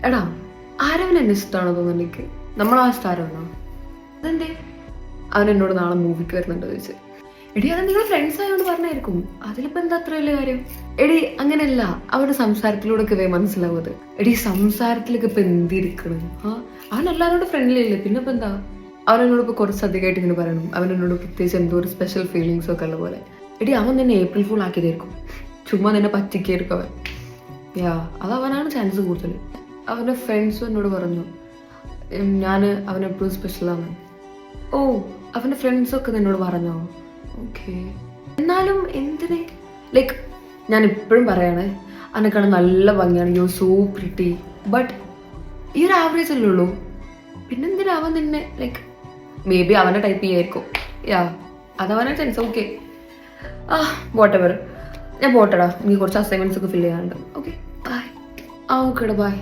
എടാ ആരവൻ എന്നെ ഇഷ്ടമാണോ തോന്നുന്നു എനിക്ക്. നമ്മളാവസ്ഥ ആരവനോ? അതെന്തേ? അവൻ എന്നോട് നാളെ മൂവിക്ക് വരുന്നുണ്ടോ ചോദിച്ചു. എടി അത് നിങ്ങൾ ഫ്രണ്ട്സ് ആയതുകൊണ്ട് പറഞ്ഞായിരിക്കും, അതിലിപ്പോ എന്താ അത്ര വലിയ കാര്യം? എടി അങ്ങനെയല്ല, അവരുടെ സംസാരത്തിലൂടെ ഒക്കെ മനസ്സിലാവും അത്. എടി സംസാരത്തിലൊക്കെ ഇപ്പൊ എന്തിരിക്കണം? അവൻ എല്ലാവരോടും ഫ്രണ്ട്ലി അല്ലേ, പിന്നെ ഇപ്പൊ എന്താ? അവൻ എന്നോട് ഇപ്പൊ കുറച്ച് അധികമായിട്ട് ഇങ്ങനെ പറയണം, അവൻ എന്നോട് പ്രത്യേകിച്ച് എന്തോ ഒരു സ്പെഷ്യൽ ഫീലിങ്സ് ഒക്കെ ഉള്ള പോലെ. എടി അവൻ നിന്നെ ഏപ്രിൽ ഫുൾ ആക്കിയതായിരിക്കും, ചുമ്മാ നിന്നെ പറ്റിക്കായിരിക്കും അവൻ. അത് അവനാണ് ചാൻസ് കൂടുതൽ. അവൻ്റെ ഫ്രണ്ട്സും എന്നോട് പറഞ്ഞു ഞാൻ അവനെപ്പോഴും സ്പെഷ്യലാണ്. ഓ, അവൻ്റെ ഫ്രണ്ട്സൊക്കെ നിന്നോട് പറഞ്ഞോ? ഓക്കെ, എന്നാലും എന്തിന്? ലൈക്ക് ഞാൻ ഇപ്പോഴും പറയണേ, അവനെക്കാണ് നല്ല ഭംഗിയാണ്, യു സോ പ്രിറ്റി, ബട്ട് ഈ ഒരു ആവറേജ് അല്ലേ ഉള്ളൂ. പിന്നെന്തിനാ അവൻ നിന്നെ ലൈക്ക് മേ ബി അവനെ ടൈപ്പ് ചെയ്യായിരിക്കും. അതവനാ ചാൻസ്. Okay, whatever. ഞാൻ പോട്ടെടാ, എനിക്ക് കുറച്ച് അസൈൻമെന്റ്സ് ഒക്കെ ഫില്ല് ചെയ്യാനുണ്ട്. Okay bye. ഓക്കേടാ ബൈ.